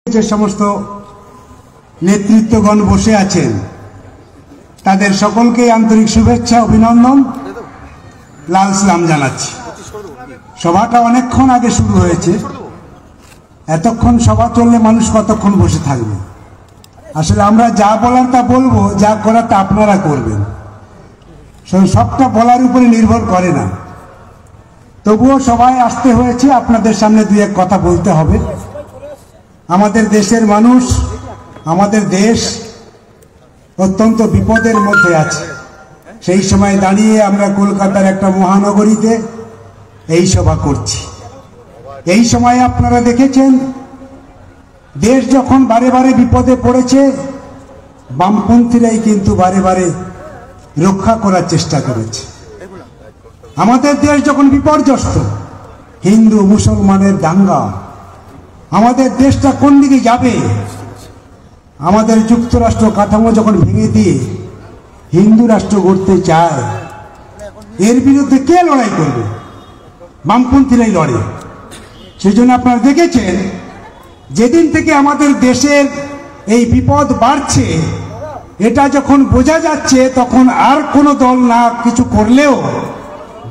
যে সমস্ত নেতৃত্বগণ বসে আছেন তাদের সকলকে আন্তরিক শুভেচ্ছা অভিনন্দন লাল সালাম জানাচ্ছি। সভাটা অনেকক্ষণ আগে শুরু হয়েছে, এতক্ষণ সভা চললে মানুষ কতক্ষণ বসে থাকবে? আসলে আমরা যা বলার তা বলবো, যা করার তা আপনারা করবেন, সবটা বলার উপরে নির্ভর করে না। তবুও সবাই আসতে হয়েছে, আপনাদের সামনে দুই এক কথা বলতে হবে। আমাদের দেশের মানুষ, আমাদের দেশ অত্যন্ত বিপদের মধ্যে আছে। সেই সময় দাঁড়িয়ে আমরা কলকাতার একটা মহানগরীতে এই সভা করছি। এই সময় আপনারা দেখেছেন দেশ যখন বারে বারে বিপদে পড়েছে, বামপন্থীরাই কিন্তু বারে বারে রক্ষা করার চেষ্টা করেছে। আমাদের দেশ যখন বিপর্যস্ত, হিন্দু মুসলমানের দাঙ্গা, আমাদের দেশটা কোন দিকে যাবে? আমাদের যুক্তরাষ্ট্র কাঠামো যখন ভেঙে দিয়ে হিন্দু রাষ্ট্র গড়তে চায়, এর বিরুদ্ধে কে লড়াই করবে? বামপন্থীরাই লড়ে। সেজন্য আপনারা দেখেছেন যেদিন থেকে আমাদের দেশের এই বিপদ বাড়ছে, এটা যখন বোঝা যাচ্ছে, তখন আর কোনো দল না কিছু করলেও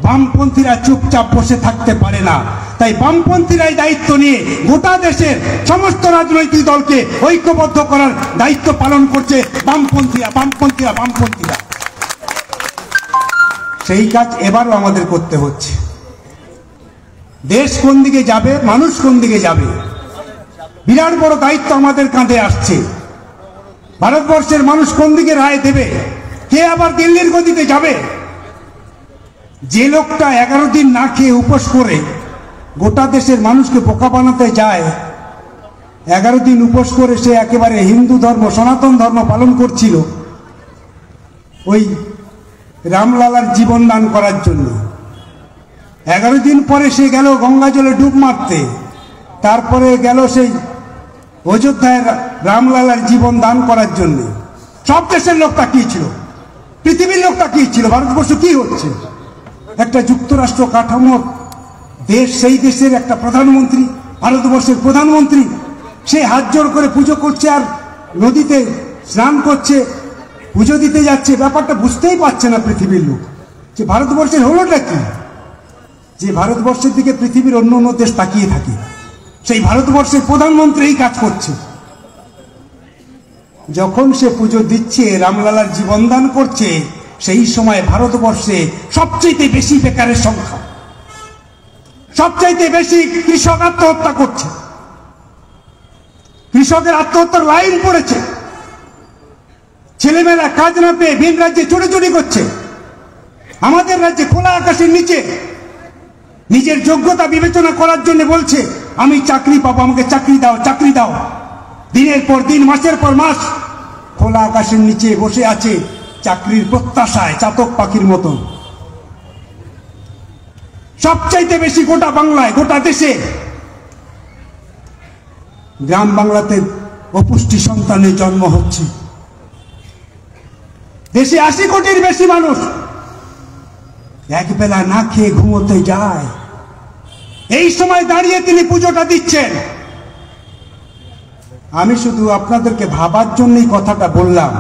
বামপন্থীরা চুপচাপ বসে থাকতে পারে না। তাই বামপন্থীরাই দায়িত্ব নিয়ে গোটা দেশের সমস্ত রাজনৈতিক দলকে ঐক্যবদ্ধ করার দায়িত্ব পালন করছে বামপন্থীরা। সেই কাজ এবারও আমাদের করতে হচ্ছে। দেশ কোন দিকে যাবে, মানুষ কোন দিকে যাবে, বিরাট বড় দায়িত্ব আমাদের কাঁধে আসছে। ভারতবর্ষের মানুষ কোন দিকে রায় দেবে? কে আবার দিল্লির গদিতে যাবে? যে লোকটা 11 দিন না খেয়ে উপোস করে গোটা দেশের মানুষকে বোকা বানাতে যায়, 11 দিন উপোস করে সে একেবারে হিন্দু ধর্ম, সনাতন ধর্ম পালন করছিল ওই রামলালার জীবন দান করার জন্য। 11 দিন পরে সে গেল গঙ্গা জলে ডুব মারতে, তারপরে গেল সেই অযোধ্যায় রামলালার জীবন দান করার জন্য। সব দেশের লোক তাকিয়েছিল, পৃথিবীর লোক তাকিয়েছিল, ভারতবর্ষ কি হচ্ছে? একটা যুক্তরাষ্ট্র কাঠামোর দেশ, সেই দেশের একটা প্রধানমন্ত্রী, ভারতবর্ষের প্রধানমন্ত্রী, সে হাত জোর করে পুজো করছে আর নদীতে স্নান করছে, পুজো দিতে যাচ্ছে। ব্যাপারটা বুঝতেই পারছে না পৃথিবীর লোক যে ভারতবর্ষের হলোটা কি। যে ভারতবর্ষের দিকে পৃথিবীর অন্য অন্য দেশ তাকিয়ে থাকে, সেই ভারতবর্ষের প্রধানমন্ত্রী এই কাজ করছে। যখন সে পুজো দিচ্ছে, রামলালার জীবন দান করছে, সেই সময় ভারতবর্ষে সবচেয়ে বেশি বেকারের সংখ্যা, সবচাইতে বেশি কৃষক আত্মহত্যা করছে, কৃষকের আত্মহত্যার লাইন পড়েছে। ছেলেমেয়েরা কাজ না পেয়ে ভিন রাজ্যে চুরি করছে। আমাদের রাজ্যে খোলা আকাশের নিচে নিজের যোগ্যতা বিবেচনা করার জন্য বলছে, আমি চাকরি পাবো, আমাকে চাকরি দাও। দিনের পর দিন, মাসের পর মাস খোলা আকাশের নিচে বসে আছে চাকরির প্রত্যাশায়, চাতক পাখির মতো। সবচাইতে বেশি গোটা বাংলায়, গোটা দেশে গ্রাম বাংলাতে অপুষ্টি সন্তানের জন্ম হচ্ছে। দেশে 80 কোটির বেশি মানুষ একবেলা না খেয়ে ঘুমোতে যায়। এই সময় দাঁড়িয়ে তিনি পুজোটা দিচ্ছেন। আমি শুধু আপনাদেরকে ভাবার জন্যই কথাটা বললাম।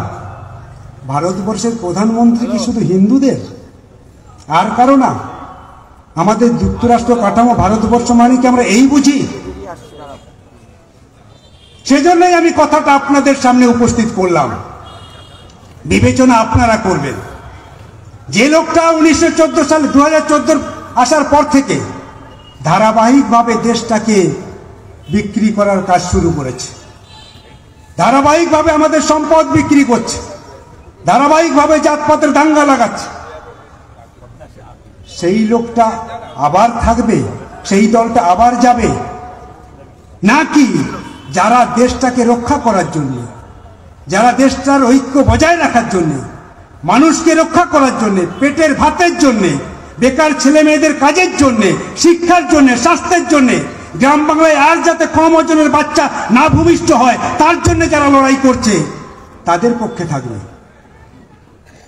ভারতবর্ষের প্রধানমন্ত্রী কি শুধু হিন্দুদের? আর কারো না? আমাদের যুক্তরাষ্ট্র কাঠামো, ভারতবর্ষ মানে কি আমরা এই বুঝি? সেজন্যই আমি কথাটা আপনাদের সামনে উপস্থিত করলাম। বিবেচনা আপনারা করবেন। যে লোকটা 1914 সালে 2014 আসার পর থেকে ধারাবাহিকভাবে দেশটাকে বিক্রি করার কাজ শুরু করেছে, ধারাবাহিকভাবে আমাদের সম্পদ বিক্রি করছে, ধারাবাহিকভাবে জাতপাতের দাঙ্গা লাগাচ্ছে, সেই লোকটা আবার থাকবে? সেই দলটা আবার যাবে? নাকি যারা দেশটাকে রক্ষা করার জন্য, যারা দেশটার ঐক্য বজায় রাখার জন্য, মানুষকে রক্ষা করার জন্য, পেটের ভাতের জন্য, বেকার ছেলে মেয়েদের কাজের জন্য, শিক্ষার জন্য, স্বাস্থ্যের জন্য, গ্রাম বাংলায় আর যাতে কম ওজনের বাচ্চা না ভূমিষ্ঠ হয় তার জন্য যারা লড়াই করছে, তাদের পক্ষে থাকবে?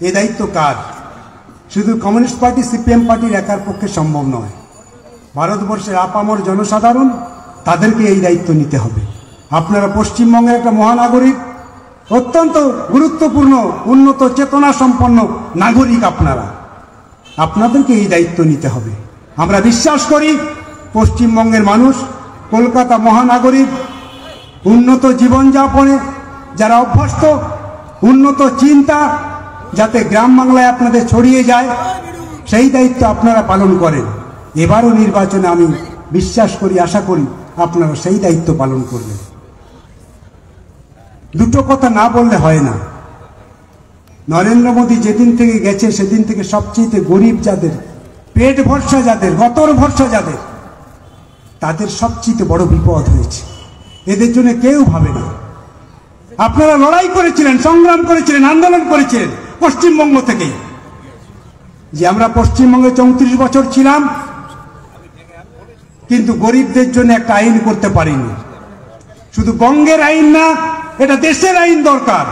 এ দায়িত্ব কার? শুধু কমিউনিস্ট পার্টি, সিপিএম পার্টির একার পক্ষে সম্ভব নয়। ভারতবর্ষের আপামর জনসাধারণ, তাদেরকে এই দায়িত্ব নিতে হবে। আপনারা পশ্চিমবঙ্গের একটা মহানাগরিক, অত্যন্ত গুরুত্বপূর্ণ উন্নত চেতনা সম্পন্ন নাগরিক আপনারা, আপনাদেরকে এই দায়িত্ব নিতে হবে। আমরা বিশ্বাস করি পশ্চিমবঙ্গের মানুষ, কলকাতা মহানাগরিক, উন্নত জীবনযাপনে যারা অভ্যস্ত, উন্নত চিন্তা যাতে গ্রাম বাংলায় আপনাদের ছড়িয়ে যায়, সেই দায়িত্ব আপনারা পালন করেন। এবারও নির্বাচনে আমি বিশ্বাস করি, আশা করি আপনারা সেই দায়িত্ব পালন করবেন। দুটো কথা না বললে হয় না। নরেন্দ্র মোদী যেদিন থেকে গেছে সেদিন থেকে সবচেয়ে গরিব যাদের, পেট ভরসা যাদের, গতর ভরসা যাদের, তাদের সবচেয়ে বড় বিপদ হয়েছে। এদের জন্য কেউ ভাবে না। আপনারা লড়াই করেছিলেন, সংগ্রাম করেছিলেন, আন্দোলন করেছিলেন পশ্চিমবঙ্গ থেকে, যে আমরা পশ্চিমবঙ্গে 34 বছর ছিলাম কিন্তু গরিবদের জন্য একটা আইন করতে পারিনি। শুধু বঙ্গের আইন না, এটা দেশের আইন দরকার।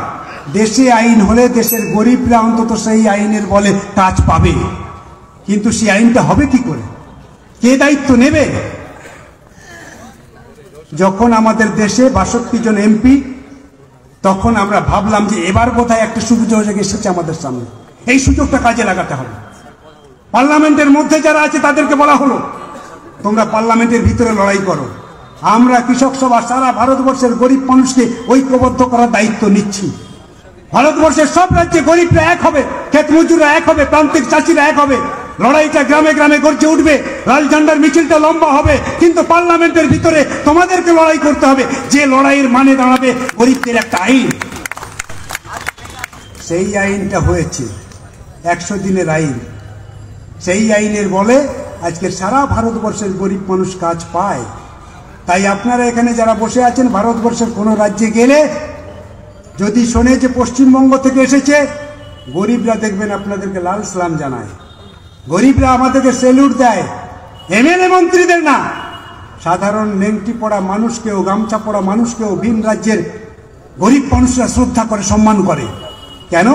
দেশে আইন হলে দেশের গরিবরা অন্তত সেই আইনের বলে কাজ পাবে। কিন্তু সেই আইনটা হবে কি করে? কে দায়িত্ব নেবে? যখন আমাদের দেশে 62 জন এমপি, তখন আমরা ভাবলাম যে এবার বোধহয় একটা সুযোগ এসেছে আমাদের সামনে, এই সুযোগটা কাজে লাগাতে হবে। পার্লামেন্টের মধ্যে যারা আছে তাদেরকে বলা হলো তোমরা পার্লামেন্টের ভিতরে লড়াই করো। আমরা কৃষক সভা সারা ভারতবর্ষের গরিব মানুষকে ঐক্যবদ্ধ করার দায়িত্ব নিচ্ছি। ভারতবর্ষের সব রাজ্যে গরিবরা এক হবে, ক্ষেত মজুররা এক হবে, প্রান্তিক চাষিরা এক হবে। লড়াইটা গ্রামে গ্রামে গর্জে উঠবে, লাল ঝান্ডার মিছিলটা লম্বা হবে, কিন্তু পার্লামেন্টের ভিতরে তোমাদেরকে লড়াই করতে হবে। যে লড়াইয়ের মানে দাঁড়াবে গরিবদের একটা আইন। সেই আইনটা হয়েছে 100 দিনের আইন। সেই আইনের বলে আজকে সারা ভারতবর্ষের গরিব মানুষ কাজ পায়। তাই আপনারা এখানে যারা বসে আছেন, ভারতবর্ষের কোনো রাজ্যে গেলে যদি শোনে যে পশ্চিমবঙ্গ থেকে এসেছে, গরিবরা দেখবেন আপনাদেরকে লাল সালাম জানায়। গরিবরা আমাদেরকে সেলুট দেয়, এমএলএ মন্ত্রীদের না, সাধারণ নেংটি পড়া মানুষকেও, গামছা পড়া মানুষকেও ভিন রাজ্যের গরিব মানুষরা শ্রদ্ধা করে, সম্মান করে। কেন?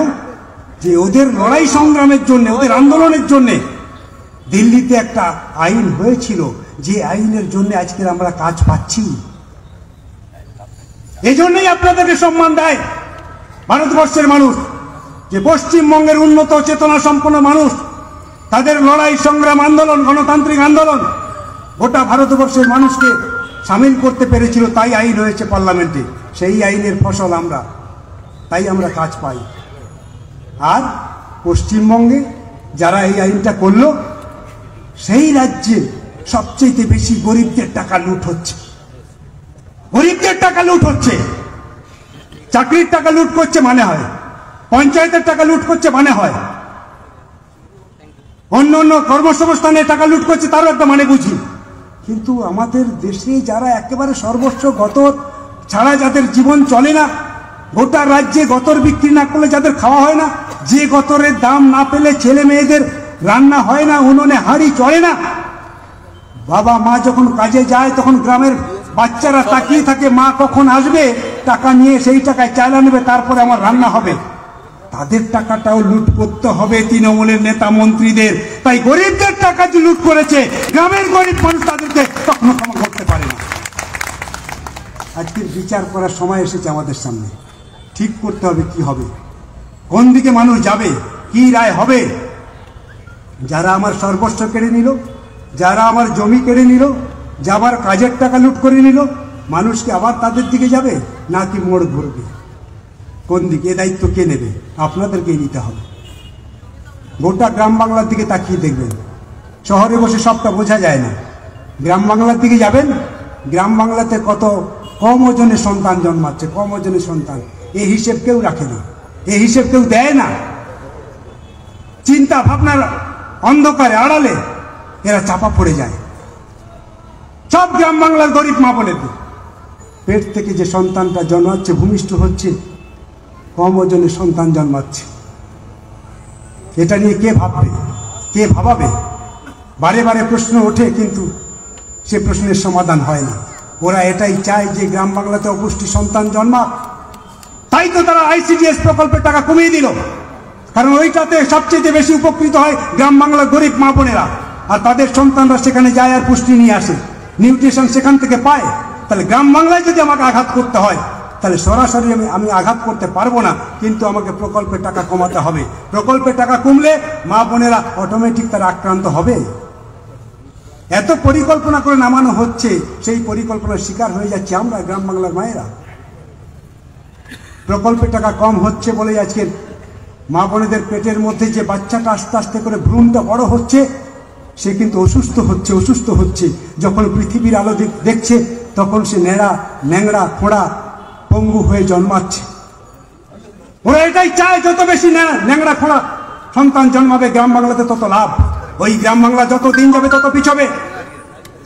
যে ওদের লড়াই সংগ্রামের জন্য, ওদের আন্দোলনের জন্য দিল্লিতে একটা আইন হয়েছিল, যে আইনের জন্য আজকে আমরা কাজ পাচ্ছি। এই জন্যই আপনাদেরকে সম্মান দেয় ভারতবর্ষের মানুষ, যে পশ্চিমবঙ্গের উন্নত চেতনা সম্পন্ন মানুষ, তাদের লড়াই সংগ্রাম আন্দোলন, গণতান্ত্রিক আন্দোলন গোটা ভারতবর্ষের মানুষকে সামিল করতে পেরেছিল। তাই আইন হয়েছে পার্লামেন্টে, সেই আইনের ফসল আমরা, তাই আমরা কাজ পাই। আর পশ্চিমবঙ্গে যারা এই আইনটা করলো, সেই রাজ্যে সবচেয়ে বেশি গরিবদের টাকা লুট হচ্ছে। গরিবদের টাকা লুট হচ্ছে। চাকরির টাকা লুট করছে মানে হয়, পঞ্চায়েতের টাকা লুট করছে মানে হয়, অন্য অন্য কর্মসংস্থানের টাকা লুট করছে, তারও একটা মানে বুঝি। কিন্তু আমাদের দেশে যারা একেবারে সর্বস্ব গতর ছাড়া যাদের জীবন চলে না, গোটা রাজ্যে গতর বিক্রি না করলে যাদের খাওয়া হয় না, যে গতরের দাম না পেলে ছেলে মেয়েদের রান্না হয় না, উনুনে হাঁড়ি চলে না, বাবা মা যখন কাজে যায় তখন গ্রামের বাচ্চারা তাকিয়ে থাকে মা কখন আসবে, টাকা নিয়ে সেই টাকায় চাল আনবে, তারপরে আমার রান্না হবে। তাদের টাকাটাও লুট করতে হবে তৃণমূলের নেতা মন্ত্রীদের। তাই গরিবদের টাকা যে লুট করেছে, গ্রামের গরিব মানুষ তাদেরকে কখনো ক্ষমা করতে পারে না। আজকের বিচার করার সময় এসেছে আমাদের সামনে। ঠিক করতে হবে কি হবে, কোন দিকে মানুষ যাবে, কি রায় হবে। যারা আমার সর্বস্ব কেড়ে নিল, যারা আমার জমি কেড়ে নিল, যাবার কাজের টাকা লুট করে নিল, মানুষকে আবার তাদের দিকে যাবে নাকি মোড় ঘুরবে, কোন দিকে? এ দায়িত্ব কে নেবে? আপনাদেরকেই নিতে হবে। গোটা গ্রাম বাংলার দিকে তাকিয়ে দেখবেন, শহরে বসে সবটা বোঝা যায় না। গ্রাম বাংলার দিকে যাবেন, গ্রাম বাংলাতে কত কম ওজনে সন্তান জন্মাচ্ছে, কম ওজনের সন্তান, এই হিসেব কেউ রাখে না, এই হিসেব কেউ দেয় না। চিন্তা ভাবনার অন্ধকারে আড়ালে এরা চাপা পড়ে যায়। সব গ্রাম বাংলার গরিব মা বোনেদের পেট থেকে যে সন্তানটা জন্মাচ্ছে, ভূমিষ্ঠ হচ্ছে, কম ওজনের সন্তান জন্মাচ্ছে, এটা নিয়ে কে ভাববে, কে ভাবাবে? বারে বারে প্রশ্ন ওঠে, কিন্তু সে প্রশ্নের সমাধান হয় না। ওরা এটাই চায় যে গ্রাম বাংলাতে অপুষ্টি সন্তান জন্মাক। তাই তো তারা ICDS প্রকল্পের টাকা কমিয়ে দিল, কারণ ওইটাতে সবচেয়ে বেশি উপকৃত হয় গ্রাম বাংলার গরিব মা বোনেরা, আর তাদের সন্তানরা সেখানে যায় আর পুষ্টি নিয়ে আসে, নিউট্রিশন সেখান থেকে পায়। তাহলে গ্রাম বাংলায় যদি আমাকে আঘাত করতে হয় তাহলে সরাসরি আমি আঘাত করতে পারবো না, কিন্তু আমাকে প্রকল্পের টাকা কমাতে হবে। প্রকল্পের টাকা কমলে মা বোনেরা অটোমেটিক তারা আক্রান্ত হবে। এত পরিকল্পনা করে নামানো হচ্ছে, সেই পরিকল্পনার শিকার হয়ে যাচ্ছে আমরা গ্রাম বাংলার মায়েরা। প্রকল্পের টাকা কম হচ্ছে বলেই আজকে মা বোনেদের পেটের মধ্যে যে বাচ্চাটা আস্তে আস্তে করে ভ্রূণটা বড় হচ্ছে, সে কিন্তু অসুস্থ হচ্ছে। যখন পৃথিবীর আলো দেখছে তখন সে ন্যাংরা খোঁড়া পঙ্গু হয়ে জন্মাচ্ছে। ওরা এটাই চায়, যত বেশি ন্যাংরা খোঁড়া সন্তান জন্মাবে গ্রাম বাংলাতে তত লাভ। ওই গ্রাম বাংলা যত দিন যাবে তত পিছবে,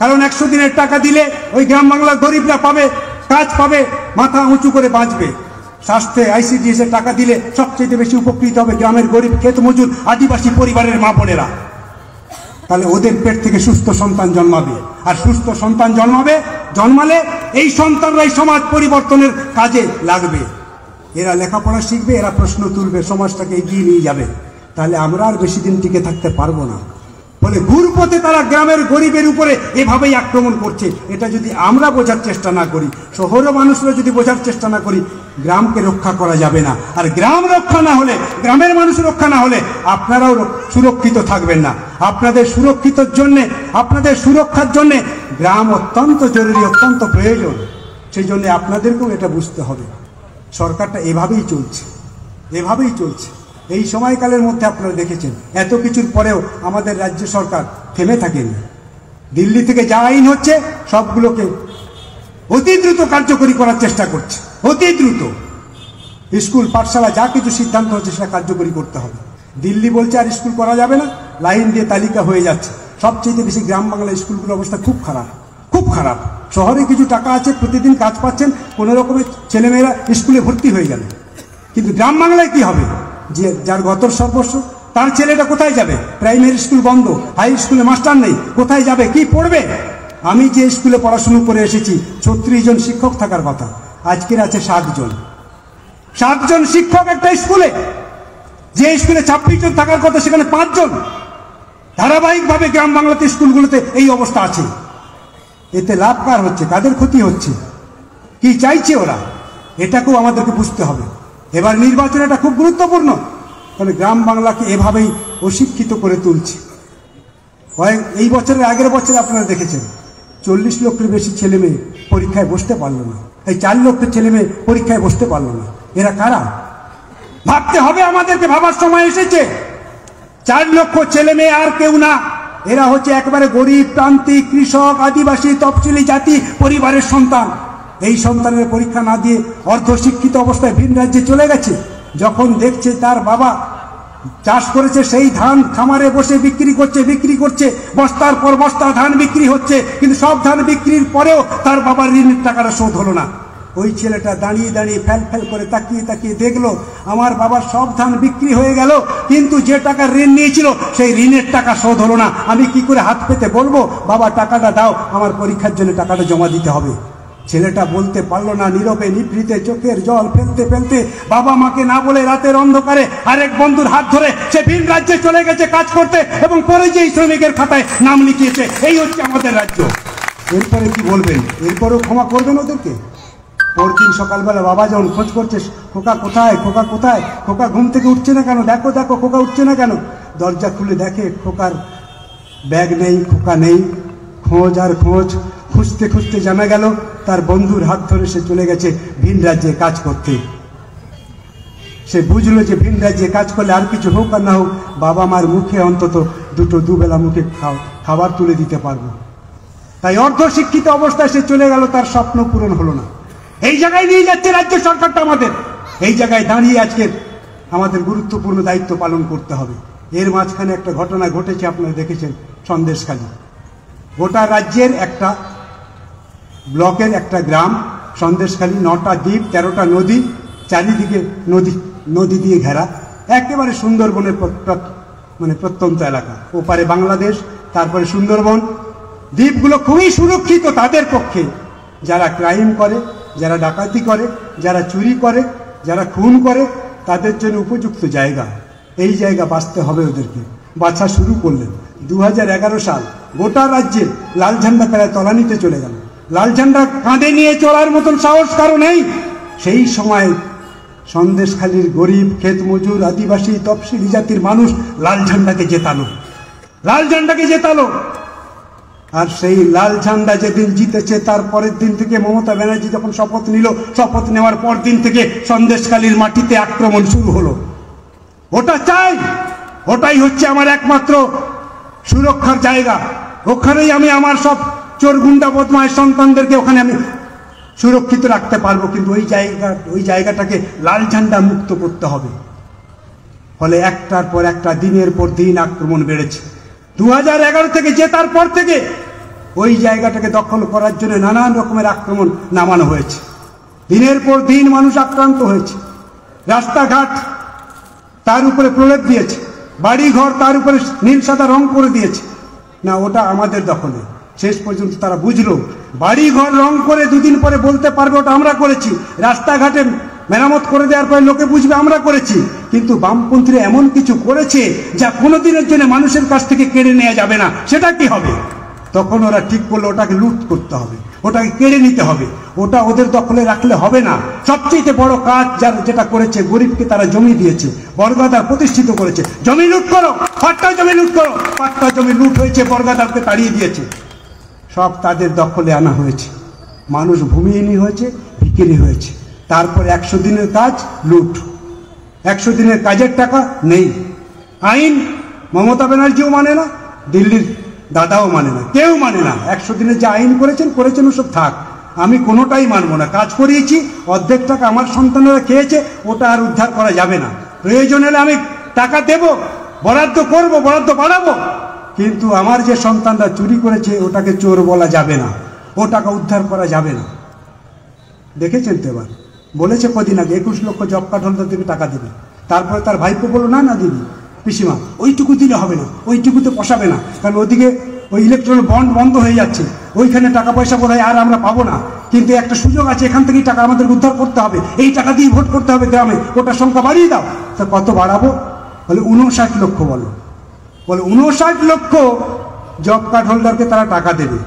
কারণ 100 দিনের টাকা দিলে ওই গ্রাম বাংলার গরিবরা পাবে, কাজ পাবে, মাথা উঁচু করে বাঁচবে। স্বাস্থ্যে ICDS এর টাকা দিলে সবচেয়ে বেশি উপকৃত হবে গ্রামের গরিব ক্ষেত মজুর আদিবাসী পরিবারের মা বোনেরা। তাহলে ওদের পেট থেকে সুস্থ সন্তান জন্মাবে, আর সুস্থ সন্তান জন্মালে এই সন্তানরাই সমাজ পরিবর্তনের কাজে লাগবে। এরা লেখাপড়া শিখবে, এরা প্রশ্ন তুলবে, সমাজটাকে এগিয়ে নিয়ে যাবে। তাহলে আমরা আর বেশি দিন টিকে থাকতে পারবো না। ফলে ঘুরপথে তারা গ্রামের গরিবের উপরে এভাবেই আক্রমণ করছে। এটা যদি আমরা বোঝার চেষ্টা না করি, শহরের মানুষরা যদি বোঝার চেষ্টা না করি, গ্রামকে রক্ষা করা যাবে না। আর গ্রাম রক্ষা না হলে, গ্রামের মানুষ রক্ষা না হলে আপনারাও সুরক্ষিত থাকবেন না। আপনাদের সুরক্ষার জন্য গ্রাম অত্যন্ত জরুরি, অত্যন্ত প্রয়োজন। সেই জন্য আপনাদেরকেও এটা বুঝতে হবে। সরকারটা এভাবেই চলছে। এই সময়কালের মধ্যে আপনারা দেখেছেন এত কিছুর পরেও আমাদের রাজ্য সরকার থেমে থাকেনি। দিল্লি থেকে যা আইন হচ্ছে সবগুলোকে অতি দ্রুত কার্যকরী করার চেষ্টা করছে, অতি দ্রুত। স্কুল পাঠশালা যা কিছু সিদ্ধান্ত হচ্ছে সেটা কার্যকরী করতে হবে। দিল্লি বলছে আর স্কুল করা যাবে না, লাইন দিয়ে তালিকা হয়ে যাচ্ছে। সবচেয়ে বেশি গ্রাম বাংলার স্কুলগুলোর অবস্থা খুব খারাপ। শহরে কিছু টাকা আছে, প্রতিদিন কাজ পাচ্ছেন, কোনো রকমের ছেলেমেয়েরা স্কুলে ভর্তি হয়ে গেল। কিন্তু গ্রাম বাংলায় কি হবে? যে যার গতর সর্বস্ব, তার ছেলেটা কোথায় যাবে? প্রাইমারি স্কুল বন্ধ, হাই স্কুলে মাস্টার নেই, কোথায় যাবে, কি পড়বে? আমি যে স্কুলে পড়াশুনো করে এসেছি 36 জন শিক্ষক থাকার কথা, আজকের আছে 7 জন। 7 জন শিক্ষক একটা স্কুলে। যে স্কুলে 26 জন থাকার কথা সেখানে 5 জন। ধারাবাহিকভাবে গ্রাম বাংলাতে স্কুলগুলোতে এই অবস্থা আছে। এতে লাভ কার হচ্ছে, কাদের ক্ষতি হচ্ছে, কি চাইছে ওরা? এটাকেও আমাদেরকে বুঝতে হবে। এবার নির্বাচন এটা খুব গুরুত্বপূর্ণ, কারণ গ্রাম বাংলাকে এভাবেই অশিক্ষিত করে তুলছে। এই বছরের আগের বছরে আপনারা দেখেছেন 40 লক্ষের বেশি ছেলে মেয়ে পরীক্ষায় বসতে পারলো না। এই 4 লক্ষের ছেলে মেয়ে পরীক্ষায় বসতে পারলো না। এরা কারা? ভাবতে হবে, আমাদেরকে ভাবার সময় এসেছে। 4 লক্ষ ছেলে মেয়ে আর কেউ না, এরা হচ্ছে একেবারে গরিব, প্রান্তিক, কৃষক, আদিবাসী, তফসিলি জাতি পরিবারের সন্তান। এই সন্তানের পরীক্ষা না দিয়ে অর্ধশিক্ষিত অবস্থায় ভিন রাজ্যে চলে গেছে। যখন দেখছে তার বাবা চাষ করেছে, সেই ধান খামারে বসে বিক্রি করছে, বস্তার পর বস্তা ধান বিক্রি হচ্ছে, কিন্তু সব ধান বিক্রির পরেও তার বাবার ঋণের টাকাটা শোধ হলো না। ওই ছেলেটা দাঁড়িয়ে ফেল করে তাকিয়ে দেখলো আমার বাবার সব ধান বিক্রি হয়ে গেল, কিন্তু যে টাকা ঋণ নিয়েছিল সেই ঋণের টাকা শোধ হলো না। আমি কি করে হাত পেতে বলবো বাবা টাকাটা দাও, আমার পরীক্ষার জন্য টাকাটা জমা দিতে হবে? ছেলেটা বলতে পারলো না, নীরবে নিভৃতে চোখের জল ফেলতে বাবা মাকে না বলে রাতের অন্ধকারে আরেক বন্ধুর হাত ধরে সে ভিন রাজ্যে চলে গেছে কাজ করতে, এবং পরে যেই শ্রমিকের খাতায় নাম লিখিয়েছে। এই হচ্ছে আমাদের রাজ্য। এরপরে কি বলবেন? এরপরেও ক্ষমা করবেন ওদেরকে? পরদিন সকালবেলা বাবা যখন খোঁজ করছে, খোকা কোথায়, খোকা ঘুম থেকে উঠছে না কেন, দেখো খোকা উঠছে না কেন? দরজা খুলে দেখে খোকার ব্যাগ নেই, খোকা নেই। খুঁজতে জানা গেল তার বন্ধুর হাত ধরে সে চলে গেছে ভিন রাজ্যে কাজ করতে। সে বুঝলো যে ভিন রাজ্যে কাজ করলে আর কিছু হোক আর না হোক বাবা মার মুখে অন্তত দুবেলা মুখে খাবার তুলে দিতে পারবো। তাই অর্ধশিক্ষিত অবস্থায় সে চলে গেল, তার স্বপ্ন পূরণ হলো না। এই জায়গায় নিয়ে যাচ্ছে রাজ্য সরকারটা আমাদের। এই জায়গায় দাঁড়িয়ে আজকের আমাদের গুরুত্বপূর্ণ দায়িত্ব পালন করতে হবে। এর মাঝখানে একটা ঘটনা ঘটেছে, আপনারা দেখেছেন, সন্দেশখালী। গোটা রাজ্যের একটা ব্লকের একটা গ্রাম সন্দেশখালী, 9টা দ্বীপ, 13টা নদী, চারিদিকে নদী দিয়ে ঘেরা, একেবারে সুন্দরবনের প্রত্যন্ত এলাকা। ওপারে বাংলাদেশ, তারপরে সুন্দরবন। দ্বীপগুলো খুবই সুরক্ষিত তাদের পক্ষে, যারা ক্রাইম করে, যারা ডাকাতি করে, যারা চুরি করে, যারা খুন করে, তাদের জন্য উপযুক্ত জায়গা। এই জায়গা বাঁচতে হবে ওদেরকে। বাছা শুরু করলেন 2011 সাল। গোটা রাজ্যে লাল ঝান্ডা প্রায় তলানিতে চলে গেল। লাল ঝান্ডা কাঁধে নিয়ে চলার মতন সাহস কারো নেই। সেই সময় সন্দেশখালীর গরিব, ক্ষেত মজুর, আদিবাসী, তফসিলি জাতির মানুষ লাল ঝান্ডাকে জেতালো, লাল ঝান্ডাকে জেতালো। আর সেই লাল ঝান্ডা যেদিন জিতেছে তার পরের দিন থেকে মমতা ব্যানার্জি যখন শপথ নিল, শপথ নেওয়ার পর দিন থেকে সন্দেশখালীর মাটিতে আক্রমণ শুরু হলো। ওটা চাই, ওটাই হচ্ছে আমার একমাত্র সুরক্ষার জায়গা। ওখানেই আমি আমার সব চোর গুন্ডা বদমাশ সন্তানদেরকে ওখানে আমি সুরক্ষিত রাখতে পারবো। কিন্তু ওই জায়গাটাকে লাল ঝান্ডা মুক্ত করতে হবে। ফলে একটার পর একটা, দিনের পর দিন আক্রমণ বেড়েছে। 2011 থেকে জেতার পর থেকে ওই জায়গাটাকে দখল করার জন্য নানান রকমের আক্রমণ নামানো হয়েছে। দিনের পর দিন মানুষ আক্রান্ত হয়েছে। রাস্তাঘাট তার উপরে প্রলেপ দিয়েছে, বাড়ি ঘর তার উপরে নীল সাদা রং করে দিয়েছে। না, ওটা আমাদের দখলে। শেষ পর্যন্ত তারা বুঝলো, বাড়ি ঘর রং করে দুদিন পরে বলতে পারবে ওটা আমরা করেছি। রাস্তাঘাটে মেরামত করে দেওয়ার পরে লোকে বুঝবে আমরা করেছি। কিন্তু বামপন্থীরা এমন কিছু করেছে যা কোনোদিনের জন্য মানুষের কাছ থেকে কেড়ে নেওয়া যাবে না। সেটা কি হবে? তখন ওরা ঠিক করলো ওটাকে লুট করতে হবে, ওটাকে কেড়ে নিতে হবে। ওটা ওদের দখলে রাখলে হবে না। সবচেয়ে বড় কাজ যেটা করেছে, গরিবকে তারা জমি দিয়েছে, বর্গাদার প্রতিষ্ঠিত করেছে। জমি লুট করো, পাট্টা জমি লুট করো। পাট্টা জমি লুট হয়েছে, বর্গাদারকে তাড়িয়ে দিয়েছে। সব তাদের দখলে আনা হয়েছে। মানুষ ভূমিহীন হয়েছে, ভিখিরি হয়েছে। তারপর 100 দিনের কাজ লুট, 100 দিনের কাজের টাকা নেই। আইন মমতা ব্যানার্জিও মানে না, দিল্লির দাদাও মানে না, কেউ মানে না। 100 দিনের যে আইন করেছেন ওসব থাক, আমি কোনোটাই মানবো না। কাজ করিয়েছি, অর্ধেক টাকা আমার সন্তানেরা খেয়েছে, ওটা আর উদ্ধার করা যাবে না। প্রয়োজন হলে আমি টাকা দেব, বরাদ্দ করব, বরাদ্দ বাড়াবো। কিন্তু আমার যে সন্তানরা চুরি করেছে ওটাকে চোর বলা যাবে না, ও টাকা উদ্ধার করা যাবে না। দেখেছেন তো? এবার বলেছে কদিন আগে 21 লক্ষ জব কার্ড হোল্ডার থেকে টাকা দেবে। তারপরে তার ভাইপো বললো না দিদি, পিসিমা ওইটুকু দিলে হবে না, ওইটুকুতে পোষাবে না, কারণ ওদিকে ওই ইলেকট্রনিক বন্ড বন্ধ হয়ে যাচ্ছে, ওইখানে টাকা পয়সা বোধহয় আর আমরা পাবো না। কিন্তু একটা সুযোগ আছে, এখান থেকেই টাকা আমাদের উদ্ধার করতে হবে, এই টাকা দিয়ে ভোট করতে হবে গ্রামে, ওটার সংখ্যা বাড়িয়ে দাও। তা কত বাড়াবো? বলে 59 লক্ষ। বলে 59 লক্ষ জব কার্ড হোল্ডারকে তারা টাকা দেবে।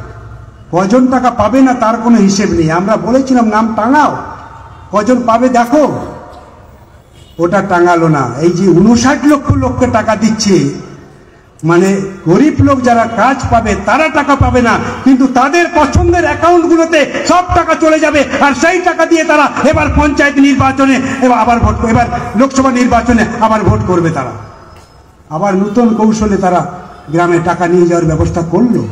কজন টাকা পাবে না তার কোনো হিসেব নেই। আমরা বলেছিলাম নাম টাঙাও, কজন পাবে দেখো, ওটা টাঙালো না। এই যে 59 লক্ষ লোককে টাকা দিচ্ছে, মানে গরিব লোক যারা কাজ পাবে তারা টাকা পাবে না, কিন্তু তাদের পছন্দের অ্যাকাউন্টগুলোতে সব টাকা চলে যাবে। আর সেই টাকা দিয়ে তারা এবার পঞ্চায়েত নির্বাচনে আবার ভোট, এবার লোকসভা নির্বাচনে আবার ভোট করবে। তারা আবার নতুন কৌশলে তারা গ্রামে টাকা নিয়ে যাওয়ার ব্যবস্থা করলো।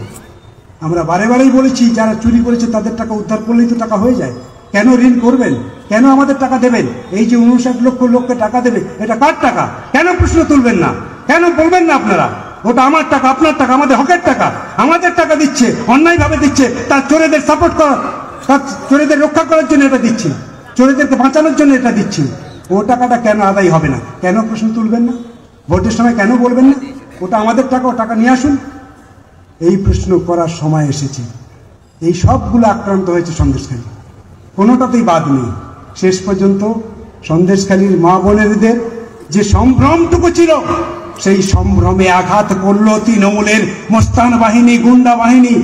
আমরা বারেবারেই বলেছি, যারা চুরি করেছে তাদের টাকা উদ্ধার করলেই তো টাকা হয়ে যায়। কেন ঋণ করবেন? কেন আমাদের টাকা দেবেন? এই যে 59 লক্ষ লোককে টাকা দেবে, এটা কার টাকা? কেন প্রশ্ন তুলবেন না? কেন বলবেন না আপনারা ওটা আমার টাকা, আপনার টাকা, আমাদের হকের টাকা, আমাদের টাকা দিচ্ছে, অন্যায়ভাবে দিচ্ছে, তার চোরেদের সাপোর্ট করা, তার চোরেদের রক্ষা করার জন্য এটা দিচ্ছে, চোরেদেরকে বাঁচানোর জন্য এটা দিচ্ছে। ও টাকাটা কেন আদায় হবে না? কেন প্রশ্ন তুলবেন না? ভোটের সময় কেন বলবেন না ওটা আমাদের টাকা, ও টাকা নিয়ে আসুন? এই প্রশ্ন করার সময় এসেছে। এই সবগুলো আক্রান্ত হয়েছে সন্দেশখালী, কোনোটাতেই বাদ নেই। শেষ পর্যন্ত সন্দেশখালীর মা বোনেদের যে সম্ভ্রমটুকু ছিল, সেই সম্ভ্রমে আঘাত করলো তৃণমূলের মস্তান বাহিনী, গুন্ডা বাহিনী।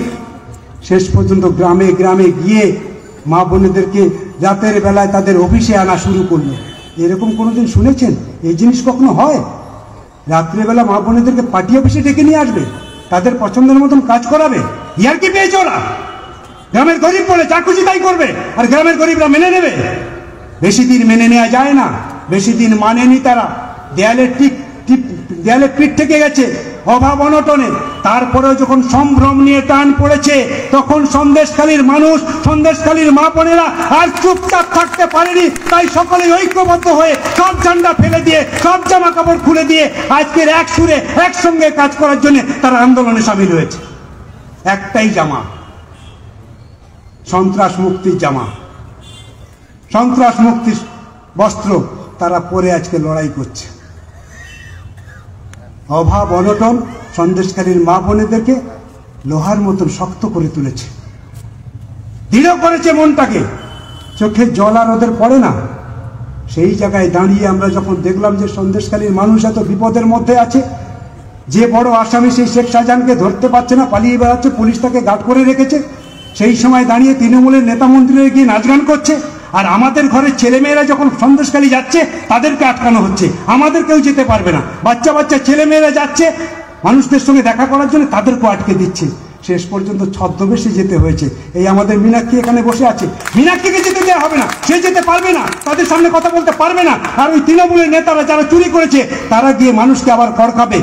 শেষ পর্যন্ত গ্রামে গ্রামে গিয়ে মা বোনেদেরকে রাতের বেলায় তাদের অফিসে আনা শুরু করলো। এরকম কোনোদিন শুনেছেন? এই জিনিস কখনো হয়? রাত্রেবেলা মা বোনেদেরকে পার্টি অফিসে ডেকে নিয়ে আসবে, তাদের পছন্দের মতন কাজ করাবে। ইয়ার কি পেয়েছে ওরা? গ্রামের গরিব বলে যা খুশি তাই করবে, আর গ্রামের গরিবরা মেনে নেবে? বেশি দিন মেনে নেওয়া যায় না, বেশি দিন মানেনি তারা। দেয়ালে পিঠ থেকে গেছে অভাব অনটনে। তারপরেও যখন সম্ভ্রম নিয়ে টান পড়েছে, তখন সন্দেশখালীর মানুষ, সন্দেশখালীর মা বোনেরা আর চুপচাপ থাকতে পারেনি। তাই সকলেই ঐক্যবদ্ধ হয়ে সব ঝান্ডা ফেলে দিয়ে, সব জামা কাপড় খুলে দিয়ে আজকের এক সুরে একসঙ্গে কাজ করার জন্য তারা আন্দোলনে সামিল হয়েছে। একটাই জামা, সন্ত্রাস মুক্তির জামা, সন্ত্রাস মুক্তির বস্ত্র তারা পরে আজকে লড়াই করছে। অভাব অনটন সন্দেশখালীর মা বোনেদেরকে লোহার মতন শক্ত করে তুলেছে, দৃঢ় করেছে মনটাকে। চোখে জল আর ওদের পড়ে না। সেই জায়গায় দাঁড়িয়ে আমরা যখন দেখলাম যে সন্দেশখালীর মানুষ এত বিপদের মধ্যে আছে, যে বড় আসামি সেই শেখ শাহজাহানকে ধরতে পারছে না, পালিয়ে বেড়াচ্ছে, পুলিশ তাকে গার্ড করে রেখেছে, সেই সময় দাঁড়িয়ে তৃণমূলের নেতা মন্ত্রীরা গিয়ে নাচ গান করছে, আর আমাদের ঘরের ছেলেমেয়েরা যখন সন্দেশখালী যাচ্ছে তাদেরকে আটকানো হচ্ছে, আমাদের কেউ যেতে পারবে না। বাচ্চা বাচ্চা ছেলেমেয়েরা যাচ্ছে মানুষদের সঙ্গে দেখা করার জন্য, তাদেরকেও আটকে দিচ্ছে। শেষ পর্যন্ত ছদ্মবেশে যেতে হয়েছে। এই আমাদের মীনাক্ষী এখানে বসে আছে, মীনাক্ষীকে যেতে দেওয়া হবে না, সে যেতে পারবে না, তাদের সামনে কথা বলতে পারবে না। আর ওই তৃণমূলের নেতারা যারা চুরি করেছে তারা গিয়ে মানুষকে আবার কড়কাবে,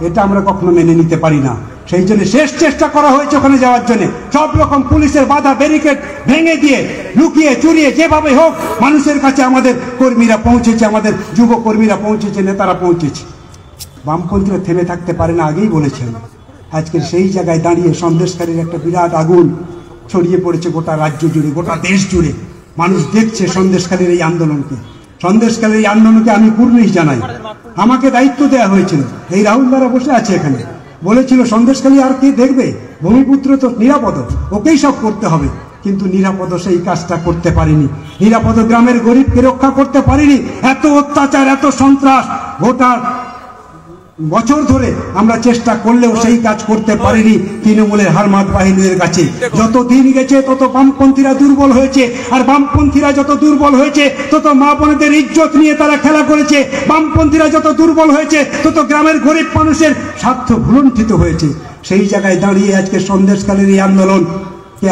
এটা আমরা কখনো মেনে নিতে পারি না। সেই জন্য শেষ চেষ্টা করা হয়েছে ওখানে যাওয়ার জন্য, সব রকম পুলিশের বাধা ব্যারিকেড ভেঙে দিয়ে লুকিয়ে চুরিয়ে যেভাবে হোক মানুষের কাছে আমাদের কর্মীরা পৌঁছেছে, আমাদের যুব কর্মীরা পৌঁছেছে, নেতারা পৌঁছেছে। বামপন্থীরা থেমে থাকতে পারে না, আগেই বলেছেন। আজকের সেই জায়গায় দাঁড়িয়ে সন্দেশকারীর একটা বিরাট আগুন ছড়িয়ে পড়েছে গোটা রাজ্য জুড়ে, গোটা দেশ জুড়ে। মানুষ দেখছে সন্দেশকারীর এই আন্দোলনকে। সন্দেশকারীর এই আন্দোলনকে আমি কুর্নিশ জানাই। আমাকে দায়িত্ব দেওয়া হয়েছিল, এই রাহুল দ্বারা বসে আছে এখানে, বলেছিল সন্দেশখালী আর কে দেখবে, ভূমিপুত্র তো নিরাপদ, ওকেই সব করতে হবে। কিন্তু নিরাপদ সেই কাজটা করতে পারিনি, নিরাপদ গ্রামের গরিবকে রক্ষা করতে পারিনি। এত অত্যাচার, এত সন্ত্রাস গোটা বছর ধরে আমরা চেষ্টা করলেও সেই কাজ করতে পারিনি তৃণমূলের হারমাত বাহিনীর কাছে। যত দিন গেছে তত বামপন্থীরা দুর্বল হয়েছে, আর বামপন্থীরা যত দুর্বল হয়েছে তত মা বোনদের ইজ্জত নিয়ে তারা খেলা করেছে। বামপন্থীরা যত দুর্বল হয়েছে তত গ্রামের গরিব মানুষের স্বার্থ ভুলুণ্ঠিত হয়েছে। সেই জায়গায় দাঁড়িয়ে আজকে সন্দেশকালীর এই আন্দোলন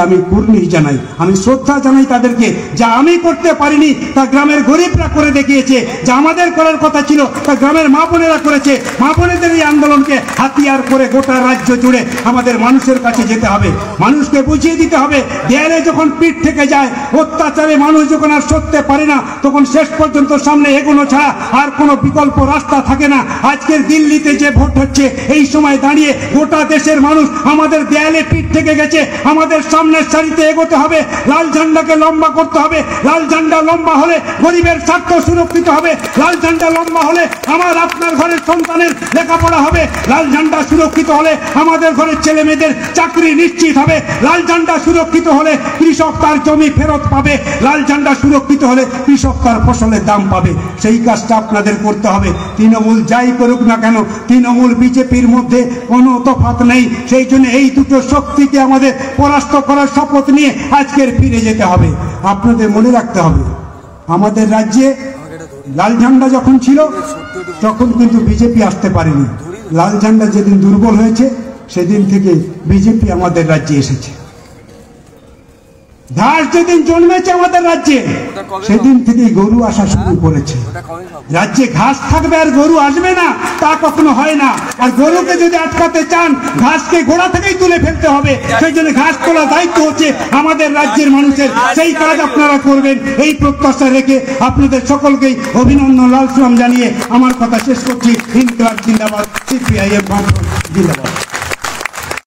আমি কুর্নিশ জানাই, আমি শ্রদ্ধা জানাই তাদেরকে। যা আমি করতে পারিনি তা গ্রামের গরিবরা করে দেখিয়েছে, যা আমাদের করার কথা ছিল তা গ্রামের মা বোনেরা করেছে। মা বোনেদের এই আন্দোলনকে হাতিয়ার করে গোটা রাজ্য জুড়ে আমাদের মানুষের কাছে যেতে হবে, মানুষকে বুঝিয়ে দিতে হবে। দেয়ালে যখন পিঠ থেকে যায়, অত্যাচারে মানুষ যখন আর সরতে পারে না, তখন শেষ পর্যন্ত সামনে এগোনো ছাড়া আর কোনো বিকল্প রাস্তা থাকে না। আজকের দিল্লিতে যে ভোট হচ্ছে, এই সময় দাঁড়িয়ে গোটা দেশের মানুষ আমাদের দেয়ালে পিঠ থেকে গেছে। আমাদের সামনের সারিতে এগোতে হবে, লাল ঝান্ডাকে লম্বা করতে হবে। লাল ঝান্ডা লম্বা হলে গরিবের স্বার্থ সুরক্ষিত হবে। লাল ঝান্ডা লম্বা হলে আমার আপনার ঘরের সন্তানের লেখাপড়া হবে। লাল ঝান্ডা সুরক্ষিত হলে আমাদের ঘরের ছেলে মেয়েদের চাকরি নিশ্চিত হবে। লাল ঝান্ডা সুরক্ষিত হলে কৃষক তার জমি ফেরত পাবে। লাল ঝান্ডা সুরক্ষিত হলে কৃষক তার ফসলের দাম পাবে। সেই কাজটা আপনাদের করতে হবে। তৃণমূল যাই করুক না কেন, তৃণমূল বিজেপির মধ্যে কোনো তফাৎ নেই। সেই জন্য এই দুটো শক্তিকে আমাদের পরাস্ত করার শপথ নিয়ে আজকের ফিরে যেতে হবে। আপনাদের মনে রাখতে হবে, আমাদের রাজ্যে লাল ঝান্ডা যখন ছিল তখন কিন্তু বিজেপি আসতে পারেনি। লাল ঝান্ডা যেদিন দুর্বল হয়েছে সেদিন থেকে বিজেপি আমাদের রাজ্যে এসেছে। ঘাস যেদিন জন্মেছে আমাদের রাজ্যে সেদিন থেকেই গরু আসা শুরু করেছে। রাজ্যে ঘাস থাকবে আর গরু আসবে না, তা কখনো হয় না। আর গরুকে যদি আটকাতে চান, ঘাসকে গোড়া থেকেই তুলে ফেলতে হবে। সেই জন্য ঘাস তোলা দায়িত্ব হচ্ছে আমাদের রাজ্যের মানুষের। সেই কাজ আপনারা করবেন, এই প্রত্যাশা রেখে আপনাদের সকলকেই অভিনন্দন, লাল সালাম জানিয়ে আমার কথা শেষ করছি। ইনকিলাব জিন্দাবাদ, সিপিআইএম জিন্দাবাদ।